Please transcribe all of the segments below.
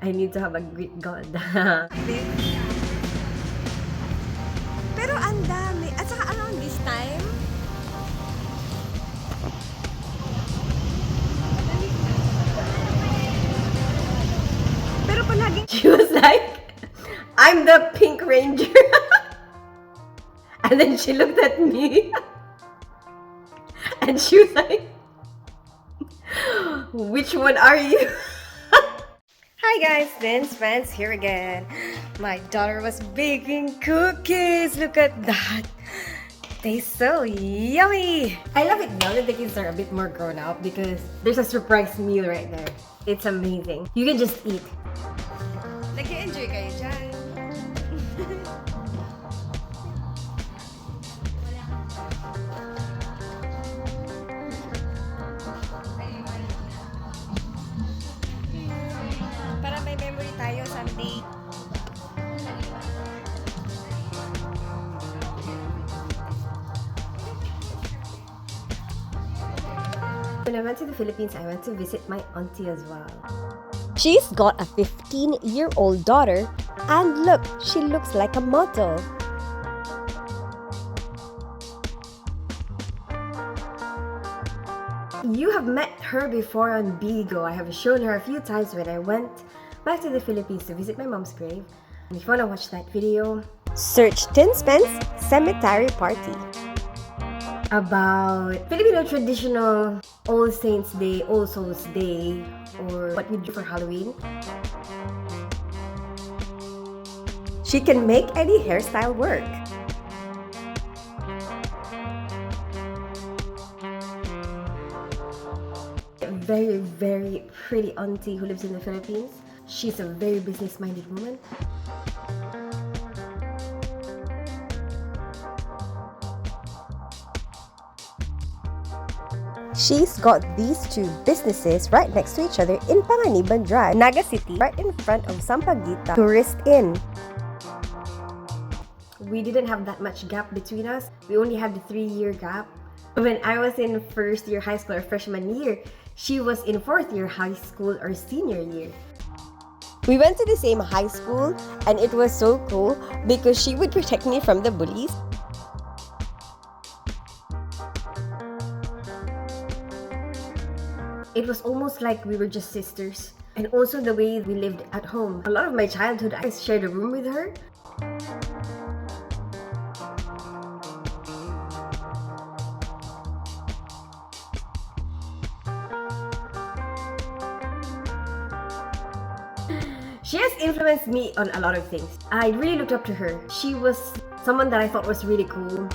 I need to have a Greek god. Pero ang dami. At saka around this time, pero palaging She was like, I'm the Pink Ranger. And then she looked at me. And she was like, which one are you? Hi guys, Vince Vance here again. My daughter was baking cookies. Look at that. Tastes so yummy. I love it now that the kids are a bit more grown up because there's a surprise meal right there. It's amazing. You can just eat. Nag-enjoy kayo dyan. para may memory tayo someday. When I went to the Philippines, I went to visit my auntie as well. She's got a 15-year-old daughter, and look, she looks like a model. You have met her before on Bigo. I have shown her a few times when I went back to the Philippines to visit my mom's grave. And if you want to watch that video, Search Tin Spence Cemetery Party. about Filipino traditional All Saints Day, All Souls Day, or what we do for Halloween. She can make any hairstyle work. A very, very pretty auntie who lives in the Philippines. She's a very business-minded woman. She's got these two businesses right next to each other in Panganiban Drive, Naga City, right in front of Sampaguita Tourist Inn. We didn't have that much gap between us. We only had the 3-year gap. When I was in first year high school or freshman year, she was in fourth year high school or senior year. We went to the same high school, and it was so cool because she would protect me from the bullies. It was almost like we were just sisters. And also the way we lived at home. A lot of my childhood, I shared a room with her. She has influenced me on a lot of things. I really looked up to her. She was someone that I thought was really cool.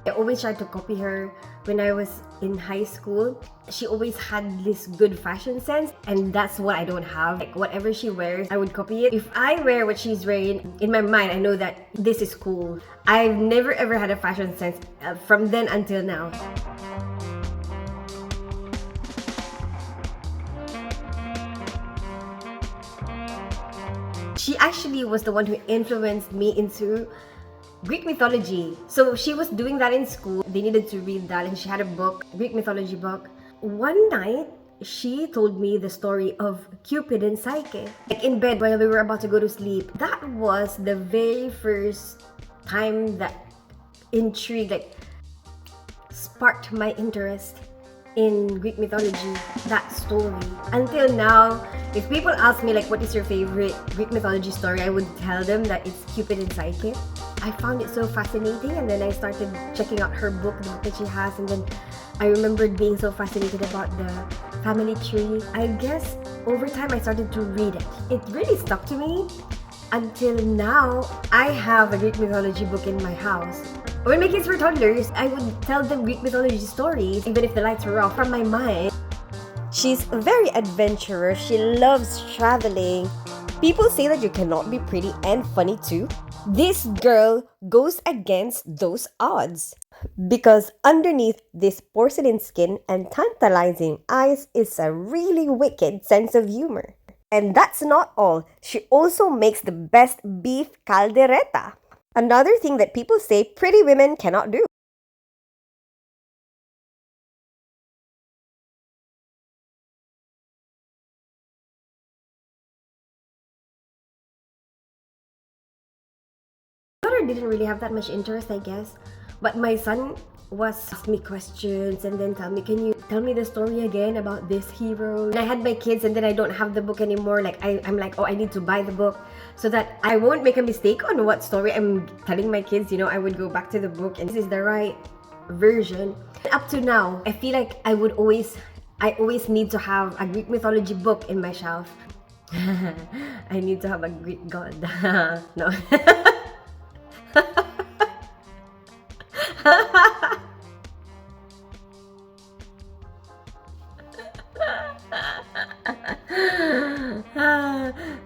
I always tried to copy her when I was in high school. She always had this good fashion sense, and that's what I don't have. Like whatever she wears, I would copy it. If I wear what she's wearing, in my mind, I know that this is cool. I've never ever had a fashion sense from then until now. She actually was the one who influenced me into Greek mythology. So she was doing that in school. They needed to read that, and she had a book, Greek mythology book. One night, she told me the story of Cupid and Psyche. Like in bed while we were about to go to sleep. That was the very first time that intrigued, like sparked my interest in Greek mythology, that story. Until now, if people ask me like what is your favorite Greek mythology story, I would tell them that it's Cupid and Psyche. I found it so fascinating, and then I started checking out her book, the book that she has, and then I remembered being so fascinated about the family tree. I guess over time I started to read it. It really stuck to me. Until now, I have a Greek mythology book in my house. When my kids were toddlers, I would tell them Greek mythology stories, even if the lights were off, from my mind. She's very adventurous. She loves traveling. People say that you cannot be pretty and funny too. This girl goes against those odds. Because underneath this porcelain skin and tantalizing eyes is a really wicked sense of humor. And that's not all. She also makes the best beef caldereta. Another thing that people say pretty women cannot do. didn't really have that much interest, I guess. But my son was ask me questions and then tell me, can you tell me the story again about this hero? And I had my kids and then I don't have the book anymore. Like I'm like, oh, I need to buy the book so that I won't make a mistake on what story I'm telling my kids. You know, I would go back to the book and this is the right version. Up to now, I feel like I always need to have a Greek mythology book in my shelf. I need to have a Greek god. No.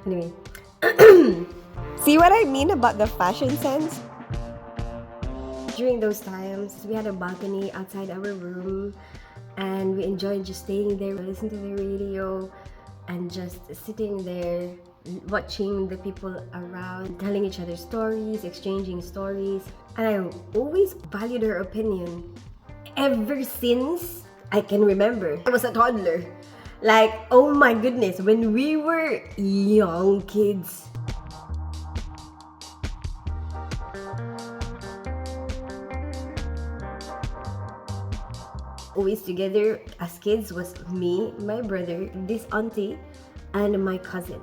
Anyway. See what I mean about the fashion sense? During those times, we had a balcony outside our room and we enjoyed just staying there, listening to the radio and just sitting there watching the people around, telling each other stories, exchanging stories. And I always valued her opinion ever since I can remember. I was a toddler. Like, oh my goodness, when we were young kids. Always together as kids was me, my brother, this auntie, and my cousin.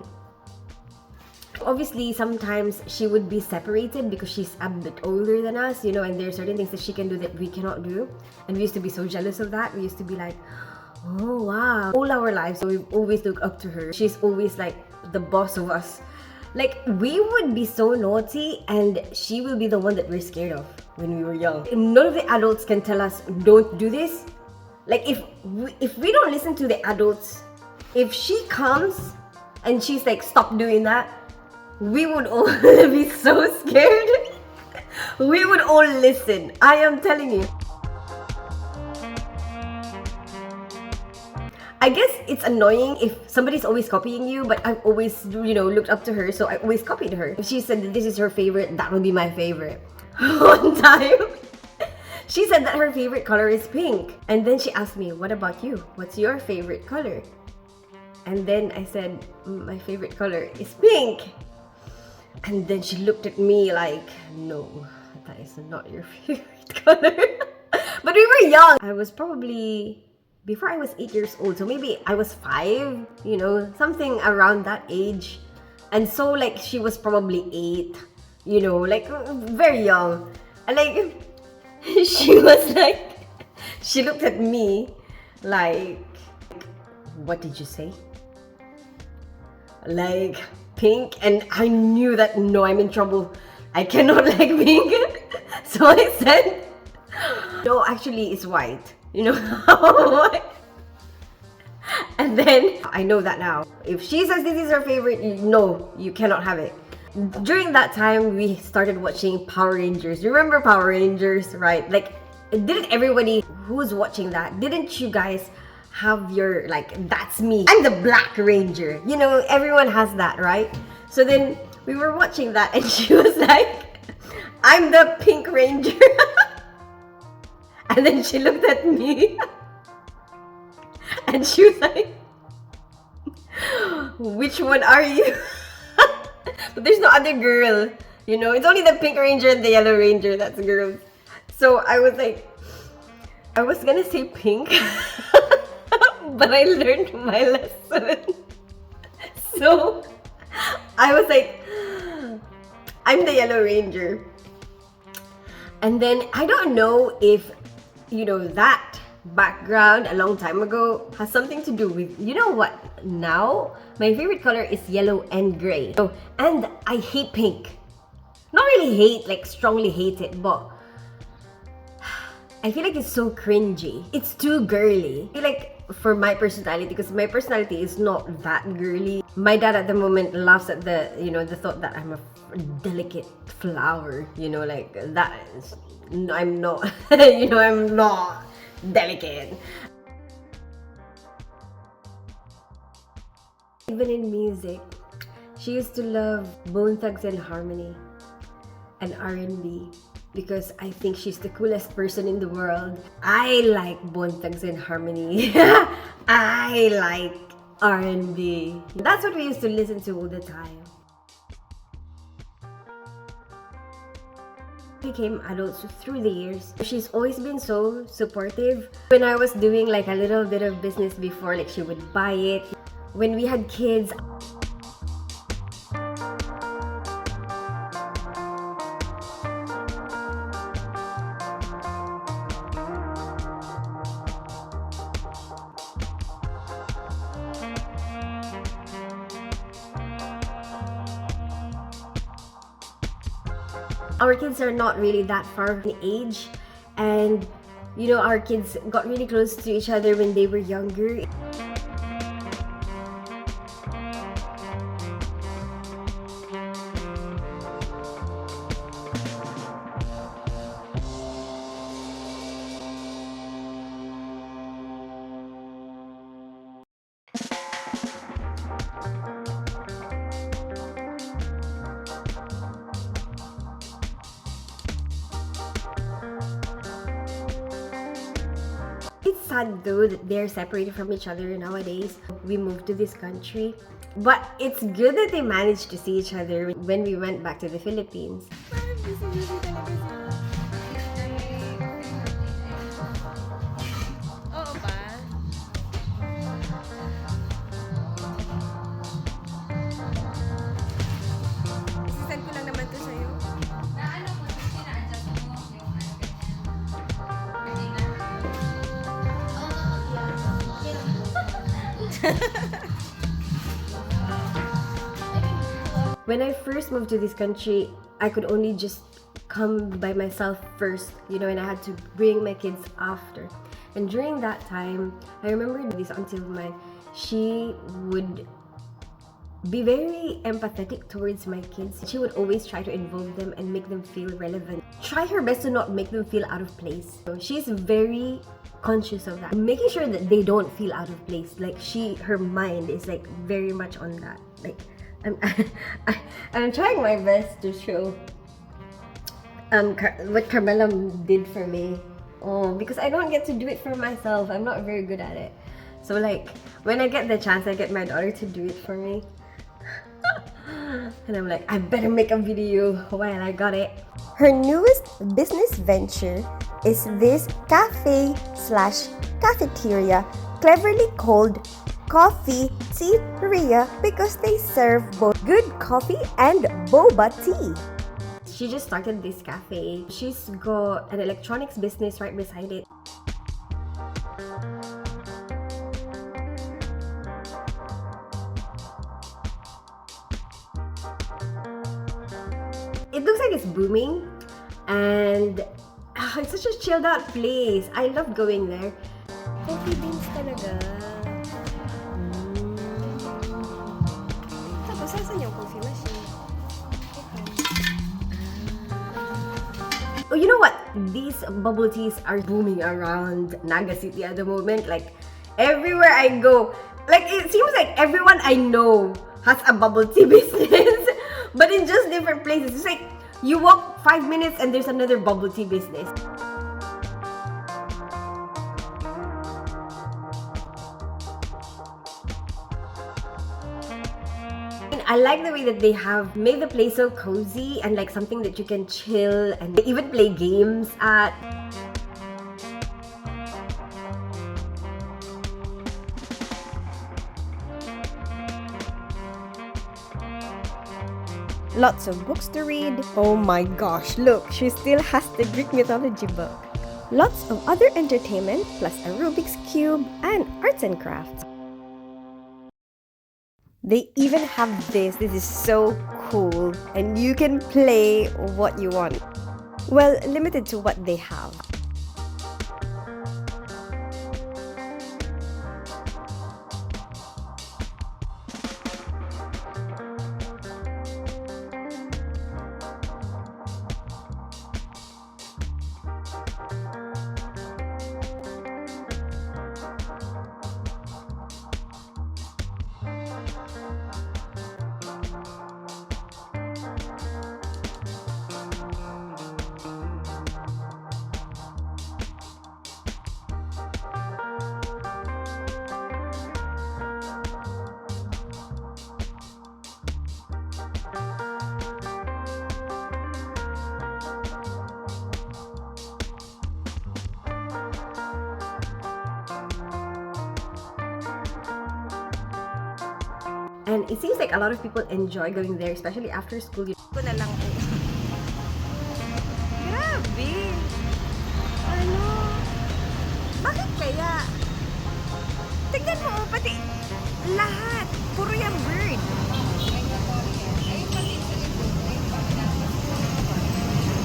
Obviously, sometimes she would be separated because she's a bit older than us, you know, and there are certain things that she can do that we cannot do. And we used to be so jealous of that. We used to be like, oh wow. All our lives, so we've always looked up to her. She's always like the boss of us. Like, we would be so naughty and she will be the one that we're scared of when we were young. None of the adults can tell us, don't do this. Like, if we don't listen to the adults, if she comes and she's like, stop doing that, we would all be so scared. We would all listen. I am telling you. I guess it's annoying if somebody's always copying you, but I've always, you know, looked up to her, so I always copied her. If she said that this is her favorite, that will be my favorite. One time, she said that her favorite color is pink. And then she asked me, what about you? What's your favorite color? And then I said, my favorite color is pink. And then she looked at me like, no, that is not your favorite color. But we were young. I was probably, before I was 8 years old, so maybe I was 5, you know, something around that age. And so like she was probably 8, you know, like very young. And like, she was like, she looked at me like, what did you say? Like, pink. And I knew that, no, I'm in trouble. I cannot like pink. So I said, no, actually it's white. You know. And then I know that now. If she says this is her favorite, no, you cannot have it. During that time, we started watching Power Rangers. You remember Power Rangers, right? Like, didn't everybody who's watching that, didn't you guys have your, like, that's me, I'm the Black Ranger, you know, everyone has that, right? So then we were watching that and she was like, I'm the Pink Ranger. And then she looked at me and she was like, which one are you? But there's no other girl, you know, it's only the Pink Ranger and the Yellow Ranger, that's girls. So I was like, I was gonna say pink, but I learned my lesson. So I was like, I'm the Yellow Ranger. And then I don't know if, you know, that background a long time ago has something to do with, you know what, now my favorite color is yellow and gray. So, and I hate pink. Not really hate, like strongly hate it, but I feel like it's so cringy. It's too girly. I feel like for my personality, because my personality is not that girly. My dad at the moment laughs at the, you know, the thought that I'm a delicate flower, you know, like that is, I'm not, you know, I'm not delicate. Even in music, she used to love Bone Thugs and Harmony and R&B because I think she's the coolest person in the world. I like Bone Thugs and Harmony. I like R&B. That's what we used to listen to all the time. became adults through the years. She's always been so supportive. When I was doing like a little bit of business before, like she would buy it. When we had kids, our kids are not really that far in age, and you know, our kids got really close to each other when they were younger. It's sad though that they're separated from each other nowadays. We moved to this country, but it's good that they managed to see each other when we went back to the Philippines. Oo ba? Isisend ko lang naman to sa'yo. Na ano mo, tapos ina-adjust mo yung ano ganyan. When I first moved to this country, I could only just come by myself first, you know, and I had to bring my kids after. And during that time, I remember this until she would be very empathetic towards my kids. She would always try to involve them and make them feel relevant. Try her best to not make them feel out of place. So she's very conscious of that, making sure that they don't feel out of place. Like her mind is like very much on that. Like I'm trying my best to show what Carmela did for me. Oh, because I don't get to do it for myself. I'm not very good at it. So like when I get the chance, I get my daughter to do it for me. And I'm like, I better make a video while I got it. Her newest business venture is this cafe/cafeteria, cleverly called Coffee Tea-ria because they serve both good coffee and boba tea. She just started this cafe. She's got an electronics business right beside it. It looks like it's booming, and it's such a chilled out place. I love going there. Coffee beans talaga. Tapos, saan yung coffee machine? Oh, you know what? These bubble teas are booming around Naga City at the moment. Like, everywhere I go, like, it seems like everyone I know has a bubble tea business, but in just different places. It's like, you walk 5 minutes and there's another bubble tea business. I like the way that they have made the place so cozy and like something that you can chill and even play games at. Lots of books to read. Oh my gosh, look, she still has the Greek mythology book. Lots of other entertainment, plus a Rubik's Cube and arts and crafts. They even have this. This is so cool. And you can play what you want. Well, limited to what they have. And it seems like a lot of people enjoy going there, especially after school. Ko na lang po. Grabe! Ano? Bakit kaya? Tignan mo, pati lahat. Puro yung bird.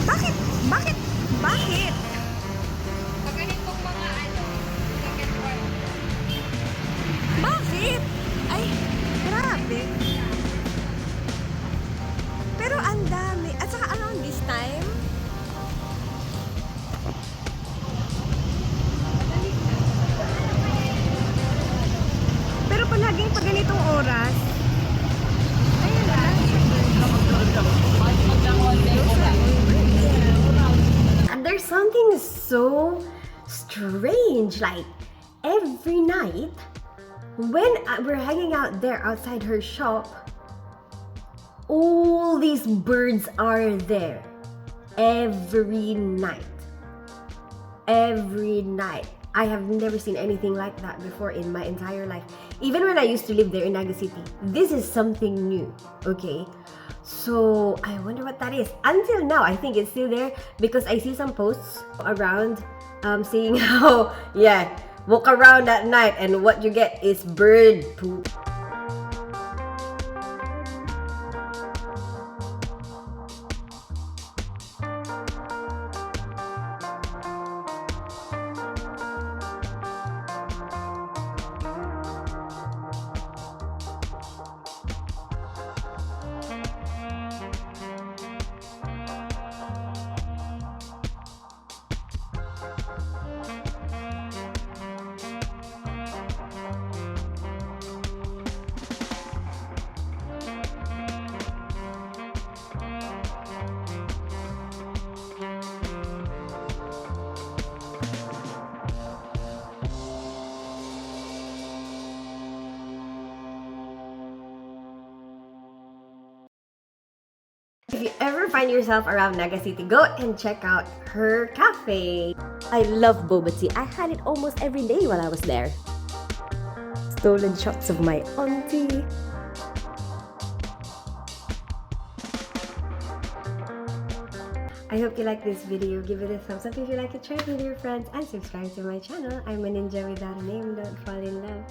Bakit? Bakit? Bakit? Pag ganitong mga second one, Bakit? Ay, grabe. Pero ang dami. At saka around this time, pero palaging pag ganitong oras, ayun lang. And there's something so strange, like every night when we're hanging out there outside her shop, all these birds are there every night. Every night. I have never seen anything like that before in my entire life. Even when I used to live there in Naga City, this is something new, okay? So, I wonder what that is. Until now, I think it's still there because I see some posts around saying how, yeah, walk around at night and what you get is bird poop. If you ever find yourself around Naga City, go and check out her cafe. I love boba tea. I had it almost every day while I was there. Stolen shots of my auntie. I hope you like this video. Give it a thumbs up if you like it, share it with your friends, and subscribe to my channel. I'm a ninja without a name. Don't fall in love.